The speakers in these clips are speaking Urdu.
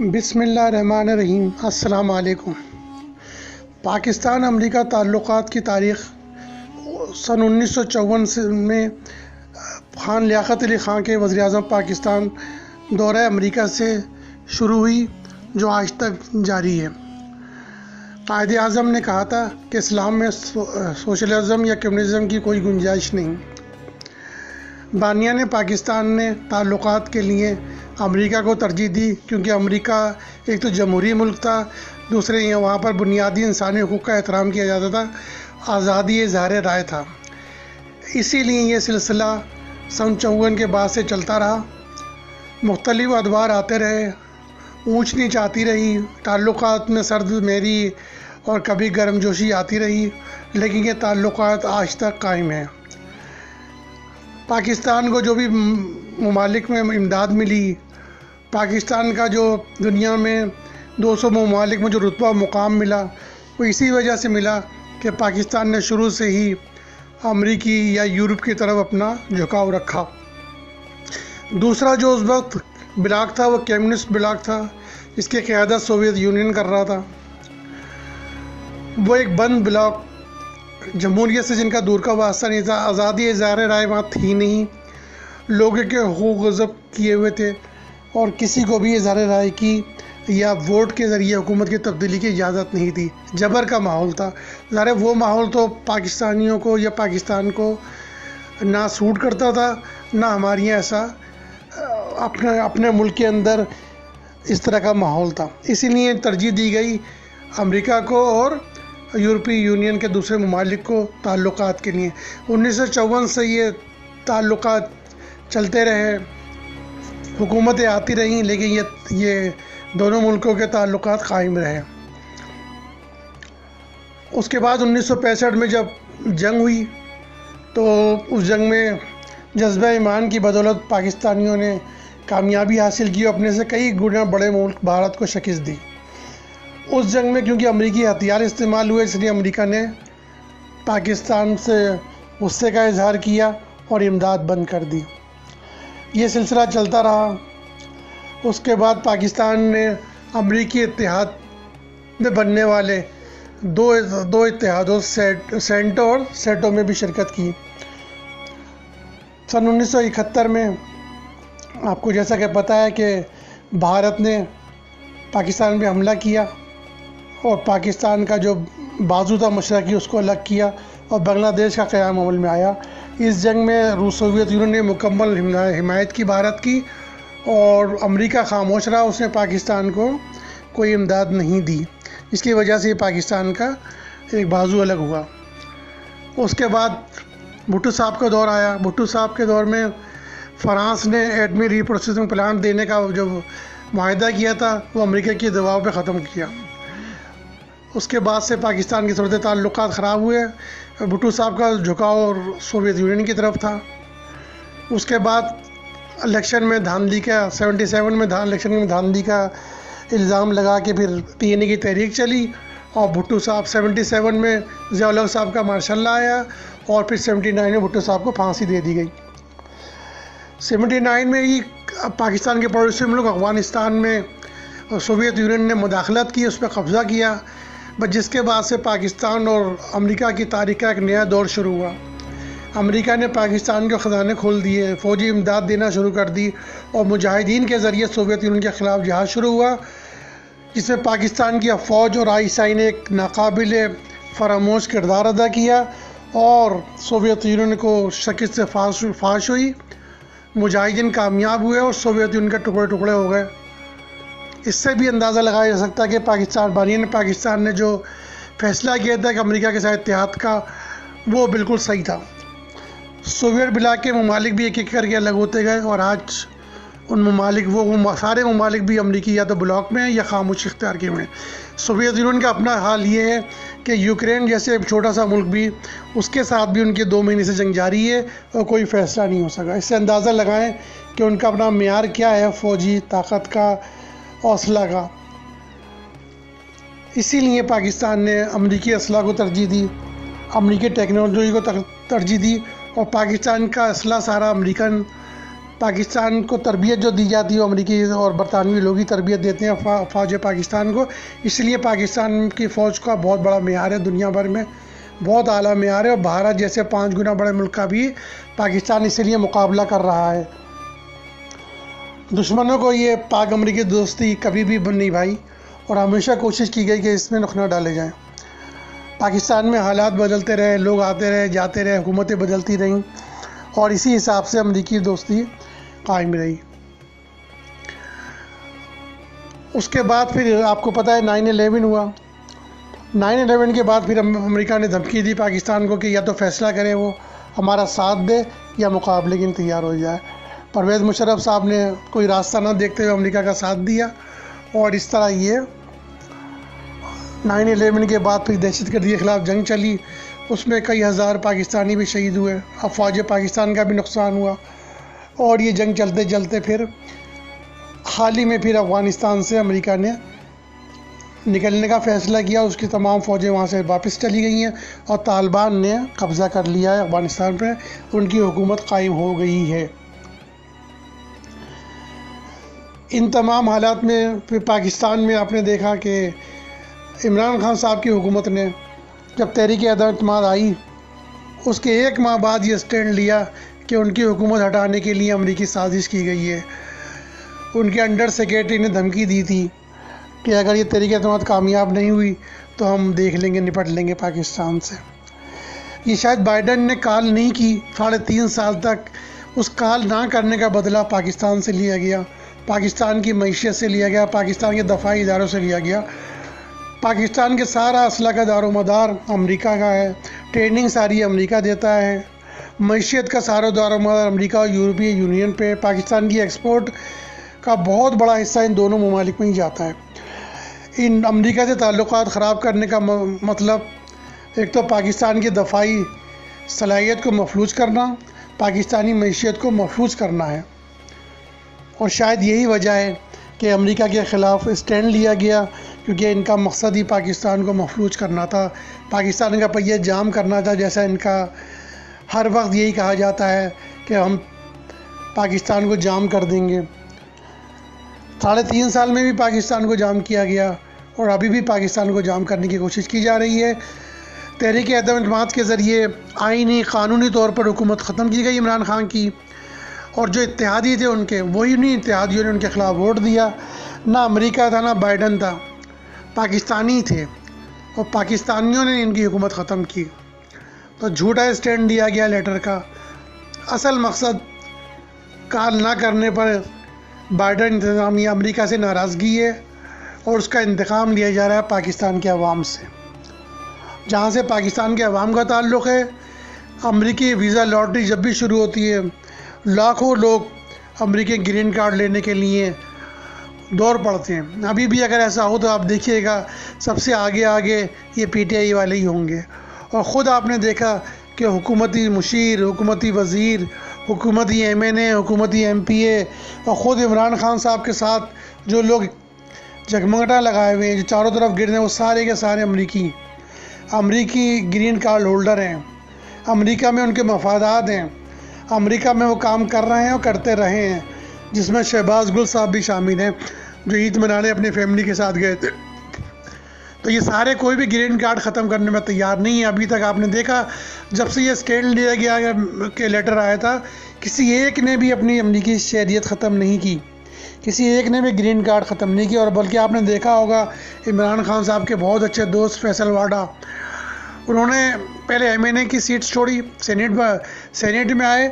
بسم اللہ الرحمن الرحیم۔ السلام علیکم۔ پاکستان امریکہ تعلقات کی تاریخ سن 1954 میں خان لیاقت علی خان کے وزیر اعظم پاکستان دورہ امریکہ سے شروع ہوئی، جو آج تک جاری ہے۔ قائد اعظم نے کہا تھا کہ اسلام میں سوشلزم یا کمیونزم کی کوئی گنجائش نہیں۔ بانیان پاکستان نے تعلقات کے لیے امریکہ کو ترجیح دی، کیونکہ امریکہ ایک تو جمہوری ملک تھا، دوسرے وہاں پر بنیادی انسانی حقوق کا احترام کیا جاتا تھا، آزادی اظہار رائے تھا۔ اسی لیے یہ سلسلہ سن 54 کے بعد سے چلتا رہا۔ مختلف ادوار آتے رہے، اونچ نیچ آتی رہی، تعلقات میں سرد میری اور کبھی گرم جوشی آتی رہی، لیکن یہ تعلقات آج تک قائم ہیں۔ پاکستان کو جو بھی ممالک میں امداد ملی، پاکستان کا جو دنیا میں 200 ممالک میں جو رتبہ و مقام ملا، وہ اسی وجہ سے ملا کہ پاکستان نے شروع سے ہی امریکی یا یورپ کی طرف اپنا جھکاؤ رکھا۔ دوسرا جو اس وقت بلاک تھا وہ کمیونسٹ بلاک تھا، جس کی قیادت سوویت یونین کر رہا تھا۔ وہ ایک بند بلاک، جمہوریت سے جن کا دور کا واسطہ نہیں تھا، آزادی اظہار رائے وہاں تھی نہیں، لوگوں کے حقوق ضبط کیے ہوئے تھے، اور کسی کو بھی اظہار رائے کی یا ووٹ کے ذریعے حکومت کی تبدیلی کی اجازت نہیں تھی۔ جبر کا ماحول تھا۔ ظاہر ہے وہ ماحول تو پاکستانیوں کو یا پاکستان کو نہ سوٹ کرتا تھا، نہ ہمارے یہاں ایسا اپنے ملک کے اندر اس طرح کا ماحول تھا۔ اسی لیے ترجیح دی گئی امریکہ کو اور یورپی یونین کے دوسرے ممالک کو تعلقات کے لیے۔ 1954 سے یہ تعلقات چلتے رہے، حکومتیں آتی رہیں، لیکن یہ دونوں ملکوں کے تعلقات قائم رہے۔ اس کے بعد 1965 میں جب جنگ ہوئی تو اس جنگ میں جذبہ ایمان کی بدولت پاکستانیوں نے کامیابی حاصل کی، اپنے سے کئی گنا بڑے ملک بھارت کو شکست دی۔ اس جنگ میں کیونکہ امریکی ہتھیار استعمال ہوئے، اس لیے امریکہ نے پاکستان سے غصے کا اظہار کیا اور امداد بند کر دی۔ یہ سلسلہ چلتا رہا۔ اس کے بعد پاکستان نے امریکی اتحاد میں بننے والے دو اتحادوں سینٹو اور سیٹو میں بھی شرکت کی۔ سن 1971 میں آپ کو جیسا کہ پتہ ہے کہ بھارت نے پاکستان پہ حملہ کیا اور پاکستان کا جو بازو تھا مشرقی اس کو الگ کیا اور بنگلہ دیش کا قیام عمل میں آیا۔ اس جنگ میں روس سوویت یونین نے مکمل حمایت کی بھارت کی، اور امریکہ خاموش رہا، اس نے پاکستان کو کوئی امداد نہیں دی، جس کی وجہ سے یہ پاکستان کا ایک بازو الگ ہوا۔ اس کے بعد بھٹو صاحب کا دور آیا۔ بھٹو صاحب کے دور میں فرانس نے ایٹمی ری پروسیسنگ پلانٹ دینے کا جو معاہدہ کیا تھا وہ امریکہ کے دباؤ پہ ختم کیا۔ اس کے بعد سے پاکستان کے صورت تعلقات خراب ہوئے۔ بھٹو صاحب کا جھکاؤ سوویت یونین کی طرف تھا۔ اس کے بعد الیکشن میں دھاندلی کا 77 میں الیکشن میں دھاندلی کا الزام لگا کے پھر PNA کی تحریک چلی، اور بھٹو صاحب 77 میں ضیاء الحق صاحب کا مارشل لا آیا، اور پھر 79 میں بھٹو صاحب کو پھانسی دے دی گئی۔ 79 میں ہی پاکستان کے پڑوسی ملک افغانستان میں سوویت یونین نے مداخلت کی، اس پہ قبضہ کیا، جس کے بعد سے پاکستان اور امریکہ کی تاریخ کا ایک نیا دور شروع ہوا۔ امریکہ نے پاکستان کے خزانے کھول دیے، فوجی امداد دینا شروع کر دی، اور مجاہدین کے ذریعے سوویت یونین کے خلاف جہاد شروع ہوا، جس میں پاکستان کی فوج اور ISI نے ایک ناقابل فراموش کردار ادا کیا، اور سوویت یونین کو شکست سے فاش ہوئی، مجاہدین کامیاب ہوئے اور سوویت یونین کے ٹکڑے ٹکڑے ہو گئے۔ اس سے بھی اندازہ لگایا جا سکتا ہے کہ بانیان پاکستان نے جو فیصلہ کیا تھا کہ امریکہ کے ساتھ اتحاد کا، وہ بالکل صحیح تھا۔ سوویت بلاک کے ممالک بھی ایک ایک کر کے الگ ہوتے گئے، اور آج ان ممالک سارے ممالک بھی امریکی یا تو بلاک میں ہیں یا خاموش اختیار کے میں۔ سوویت یونین کا اپنا حال یہ ہے کہ یوکرین جیسے ایک چھوٹا سا ملک بھی، اس کے ساتھ بھی ان کے 2 مہینے سے جنگ جاری ہے اور کوئی فیصلہ نہیں ہو سکا۔ اس سے اندازہ لگائیں کہ ان کا اپنا معیار کیا ہے فوجی طاقت کا، حوصلہ کا۔ اسی لیے پاکستان نے امریکی اسلحہ کو ترجیح دی، امریکی ٹیکنالوجی کو ترجیح دی، اور پاکستان کا اسلحہ سارا امریکن پاکستان کو تربیت جو دی جاتی ہے وہ امریکی اور برطانوی لوگ ہی تربیت دیتے ہیں فوج پاکستان کو، اس لیے پاکستان کی فوج کا بہت بڑا معیار ہے، دنیا بھر میں بہت اعلیٰ معیار ہے، اور بھارت جیسے 5 گنا بڑے ملک کا بھی پاکستان اس لیے مقابلہ کر رہا ہے۔ دشمنوں کو یہ پاک امریکی دوستی کبھی بھی نہیں بھائی، اور ہمیشہ کوشش کی گئی کہ اس میں نقصان ڈالے جائیں۔ پاکستان میں حالات بدلتے رہے، لوگ آتے رہے جاتے رہے، حکومتیں بدلتی رہیں، اور اسی حساب سے امریکی دوستی قائم رہی۔ اس کے بعد پھر آپ کو پتہ ہے 9/11 ہوا۔ 9/11 کے بعد پھر امریکہ نے دھمکی دی پاکستان کو کہ یا تو فیصلہ کرے وہ ہمارا ساتھ دے یا مقابلے کے لیے تیار ہو جائے۔ پرویز مشرف صاحب نے کوئی راستہ نہ دیکھتے ہوئے امریکہ کا ساتھ دیا، اور اس طرح یہ 9/11 کے بعد پھر دہشت گردی کے خلاف جنگ چلی، اس میں کئی ہزار پاکستانی بھی شہید ہوئے، افواج پاکستان کا بھی نقصان ہوا، اور یہ جنگ چلتے چلتے پھر حال ہی میں پھر افغانستان سے امریکہ نے نکلنے کا فیصلہ کیا، اس کی تمام فوجیں وہاں سے واپس چلی گئی ہیں، اور طالبان نے قبضہ کر لیا ہے افغانستان پہ، ان کی حکومت قائم ہو گئی ہے۔ ان تمام حالات میں پھر پاکستان میں آپ نے دیکھا کہ عمران خان صاحب کی حکومت نے جب تحریک عدم اعتماد آئی، اس کے 1 ماہ بعد یہ سٹینڈ لیا کہ ان کی حکومت ہٹانے کے لیے امریکی سازش کی گئی ہے۔ ان کے انڈر سیکریٹری نے دھمکی دی تھی کہ اگر یہ تحریک اعتماد کامیاب نہیں ہوئی تو ہم دیکھ لیں گے، نپٹ لیں گے پاکستان سے۔ یہ شاید بائیڈن نے کال نہیں کی، 3.5 سال تک اس کال نہ کرنے کا بدلہ پاکستان سے لیا گیا، پاکستان کی معیشت سے لیا گیا، پاکستان کے دفاعی اداروں سے لیا گیا۔ پاکستان کے سارا اسلحہ کا دار و مدار امریکہ کا ہے، ٹریننگ ساری امریکہ دیتا ہے، معیشت کا سارا دار و مدار امریکہ اور یورپی یونین پہ، پاکستان کی ایکسپورٹ کا بہت بڑا حصہ ان دونوں ممالک میں ہی جاتا ہے۔ ان امریکہ سے تعلقات خراب کرنے کا مطلب ایک تو پاکستان کی دفاعی صلاحیت کو مفلوج کرنا، پاکستانی معیشت کو مفلوج کرنا ہے، اور شاید یہی وجہ ہے کہ امریکہ کے خلاف اسٹینڈ لیا گیا، کیونکہ ان کا مقصد ہی پاکستان کو مفلوج کرنا تھا، پاکستان کا پہیہ جام کرنا تھا، جیسا ان کا ہر وقت یہی کہا جاتا ہے کہ ہم پاکستان کو جام کر دیں گے۔ 3.5 سال میں بھی پاکستان کو جام کیا گیا، اور ابھی بھی پاکستان کو جام کرنے کی کوشش کی جا رہی ہے۔ تحریک عدم اعتماد کے ذریعے آئینی قانونی طور پر حکومت ختم کی گئی عمران خان کی، اور جو اتحادی تھے ان کے، وہی نہیں اتحادیوں نے ان کے خلاف ووٹ دیا۔ نہ امریکہ تھا نہ بائیڈن تھا، پاکستانی تھے، اور پاکستانیوں نے ان کی حکومت ختم کی۔ تو جھوٹا اسٹینڈ دیا گیا لیٹر کا، اصل مقصد کال نہ کرنے پر بائیڈن انتظامیہ امریکہ سے ناراضگی ہے، اور اس کا انتقام لیا جا رہا ہے پاکستان کے عوام سے۔ جہاں سے پاکستان کے عوام کا تعلق ہے، امریکی ویزا لاٹری جب بھی شروع ہوتی ہے، لاکھوں لوگ امریکی گرین کارڈ لینے کے لیے دور پڑتے ہیں۔ ابھی بھی اگر ایسا ہو تو آپ دیکھیے گا سب سے آگے یہ پی ٹی آئی والے ہی ہوں گے، اور خود آپ نے دیکھا کہ حکومتی مشیر، حکومتی وزیر، حکومتی ایم این اے، حکومتی ایم پی اے، اور خود عمران خان صاحب کے ساتھ جو لوگ جگمگٹا لگائے ہوئے ہیں، جو چاروں طرف گر رہے ہیں، وہ سارے کے سارے امریکی گرین کارڈ ہولڈر ہیں۔ امریکہ میں ان کے مفادات ہیں، امریکہ میں وہ کام کر رہے ہیں اور کرتے رہے ہیں، جس میں شہباز گل صاحب بھی شامل ہیں، جو عید منانے اپنی فیملی کے ساتھ گئے تھے۔ تو یہ سارے کوئی بھی گرین کارڈ ختم کرنے میں تیار نہیں ہے۔ ابھی تک آپ نے دیکھا جب سے یہ اسٹینڈ لیا گیا کہ لیٹر آیا تھا، کسی ایک نے بھی اپنی امریکی شہریت ختم نہیں کی، کسی ایک نے بھی گرین کارڈ ختم نہیں کیا۔ اور بلکہ آپ نے دیکھا ہوگا عمران خان صاحب کے بہت اچھے دوست فیصل واڈا، انہوں نے پہلے ایم این اے کی سیٹ چھوڑی، سینیٹ میں آئے،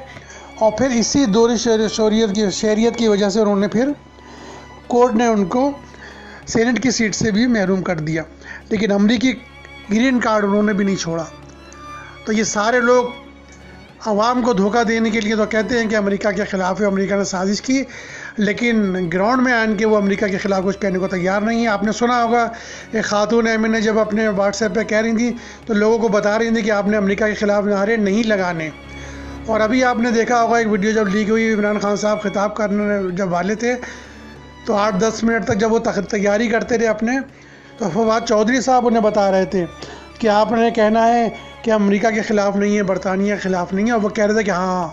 اور پھر اسی دوری شہریت کی وجہ سے انہوں نے پھر کورٹ نے ان کو سینیٹ کی سیٹ سے بھی محروم کر دیا، لیکن امریکی گرین کارڈ انہوں نے بھی نہیں چھوڑا۔ تو یہ سارے لوگ عوام کو دھوکہ دینے کے لیے تو کہتے ہیں کہ امریکہ کے خلاف ہے، امریکہ نے سازش کی، لیکن گراؤنڈ میں آن کے وہ امریکہ کے خلاف کچھ کہنے کو تیار نہیں ہے۔ آپ نے سنا ہوگا ایک خاتون ایم این اے جب اپنے واٹس ایپ پہ کہہ رہی تھیں تو لوگوں کو بتا رہی تھیں کہ آپ نے امریکہ کے خلاف نعرے نہیں لگانے۔ اور ابھی آپ نے دیکھا ہوگا ایک ویڈیو جب لیک ہوئی، عمران خان صاحب خطاب کرنے جب والے تھے تو 8-10 منٹ تک جب وہ تیاری کرتے رہے اپنے، تو فواد چودھری صاحب انہیں بتا رہے تھے کہ آپ نے کہنا ہے کہ امریکہ کے خلاف نہیں ہے، برطانیہ کے خلاف نہیں ہے، اور وہ کہہ رہے تھے کہ ہاں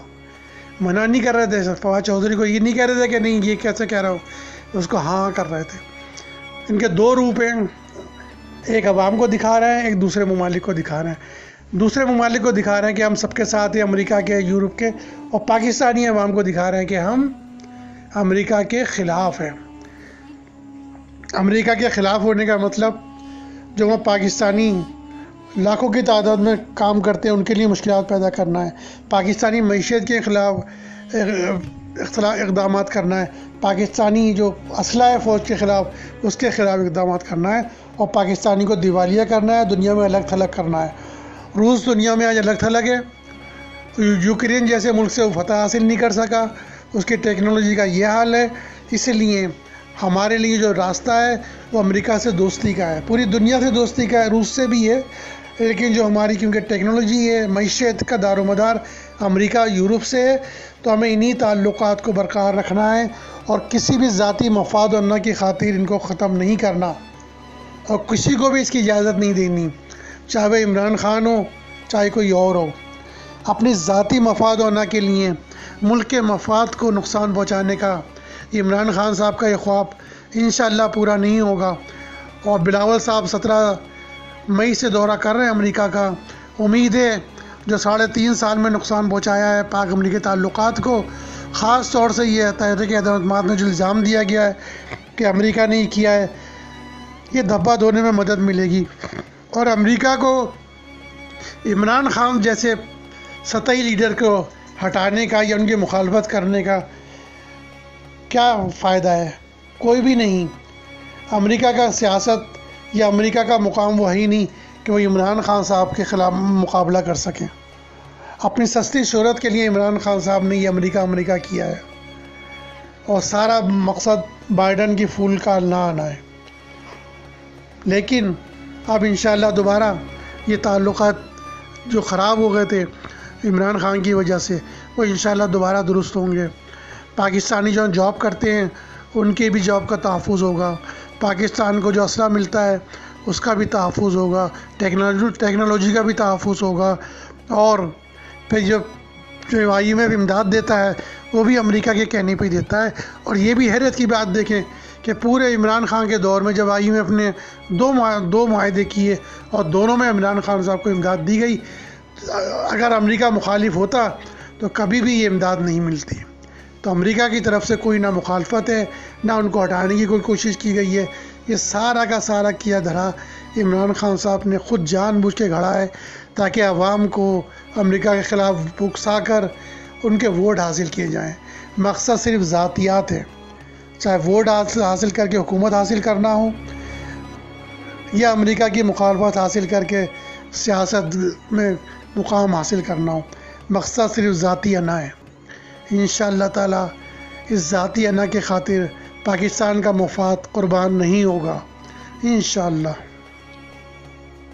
منع نہیں کر رہے تھے، فواد چودھری کو یہ نہیں کہہ رہے تھے کہ نہیں یہ کیسے کہہ رہا ہو، اس کو ہاں کر رہے تھے۔ ان کے دو روپ ہیں، ایک عوام کو دکھا رہے ہیں، ایک دوسرے ممالک کو دکھا رہے ہیں۔ دوسرے ممالک کو دکھا رہے ہیں کہ ہم سب کے ساتھ ہیں، امریکہ کے، یورپ کے، اور پاکستانی عوام کو دکھا رہے ہیں کہ ہم امریکہ کے خلاف ہیں۔ امریکہ کے خلاف ہونے کا مطلب جو وہ پاکستانی لاکھوں کی تعداد میں کام کرتے ہیں ان کے لیے مشکلات پیدا کرنا ہے، پاکستانی معیشت کے خلاف اقدامات کرنا ہے، پاکستانی جو اسلحہ ہے فوج کے خلاف اس کے خلاف اقدامات کرنا ہے، اور پاکستانی کو دیوالیہ کرنا ہے، دنیا میں الگ تھلگ کرنا ہے۔ روس دنیا میں آج الگ تھلگ ہے، یوکرین جیسے ملک سے وہ فتح حاصل نہیں کر سکا، اس کی ٹیکنالوجی کا یہ حال ہے۔ اس لیے ہمارے لیے جو راستہ ہے وہ امریکہ سے دوستی کا ہے، پوری دنیا سے دوستی کا ہے، روس سے بھی ہے، لیکن جو ہماری کیونکہ ٹیکنالوجی ہے، معیشت کا دار و مدار امریکہ یورپ سے ہے، تو ہمیں انہی تعلقات کو برقرار رکھنا ہے اور کسی بھی ذاتی مفاد و نفع کی خاطر ان کو ختم نہیں کرنا، اور کسی کو بھی اس کی اجازت نہیں دینی، چاہے وہ عمران خان ہو چاہے کوئی اور ہو۔ اپنی ذاتی مفاد و نفع کے لیے ملک کے مفاد کو نقصان پہنچانے کا عمران خان صاحب کا یہ خواب انشاءاللہ پورا نہیں ہوگا۔ اور بلاول صاحب 17 مئی سے دورہ کر رہے ہیں امریکہ کا، امید ہے جو 3.5 سال میں نقصان پہنچایا ہے پاک امریکی تعلقات کو، خاص طور سے یہ تحریک عدم اعتماد میں جو الزام دیا گیا ہے کہ امریکہ نے کیا ہے، یہ دھبا دھونے میں مدد ملے گی، اور امریکہ کو عمران خان جیسے سطحی لیڈر کو ہٹانے کا یا ان کی مخالفت کرنے کا کیا فائدہ ہے؟ کوئی بھی نہیں۔ امریکہ کا سیاست یا امریکہ کا مقام وہ ہے ہی نہیں کہ وہ عمران خان صاحب کے خلاف مقابلہ کر سکیں۔ اپنی سستی شہرت کے لیے عمران خان صاحب نے یہ امریکہ کیا ہے، اور سارا مقصد بائیڈن کی پھول کا نہ آنا ہے۔ لیکن اب انشاءاللہ دوبارہ یہ تعلقات جو خراب ہو گئے تھے عمران خان کی وجہ سے، وہ انشاءاللہ دوبارہ درست ہوں گے۔ پاکستانی جو جاب کرتے ہیں ان کے بھی جاب کا تحفظ ہوگا، پاکستان کو جو اسلحہ ملتا ہے اس کا بھی تحفظ ہوگا، ٹیکنالوجی کا بھی تحفظ ہوگا، اور پھر جو IMF امداد دیتا ہے وہ بھی امریکہ کے کہنے پہ دیتا ہے۔ اور یہ بھی حیرت کی بات دیکھیں کہ پورے عمران خان کے دور میں جب IMF نے دو معاہدے کیے اور دونوں میں عمران خان صاحب کو امداد دی گئی، اگر امریکہ مخالف ہوتا تو کبھی بھی یہ امداد نہیں ملتی۔ تو امریکہ کی طرف سے کوئی نہ مخالفت ہے نہ ان کو ہٹانے کی کوئی کوشش کی گئی ہے، یہ سارا کا سارا کیا دھرا عمران خان صاحب نے خود جان بوجھ کے گھڑا ہے تاکہ عوام کو امریکہ کے خلاف اکسا کر ان کے ووٹ حاصل کیے جائیں۔ مقصد صرف ذاتیات ہے، چاہے ووٹ حاصل کر کے حکومت حاصل کرنا ہو یا امریکہ کی مخالفت حاصل کر کے سیاست میں مقام حاصل کرنا ہو، مقصد صرف ذاتی انا ہے۔ انشاءاللہ تعالیٰ اس ذاتی انا کے خاطر پاکستان کا مفاد قربان نہیں ہوگا، انشاءاللہ۔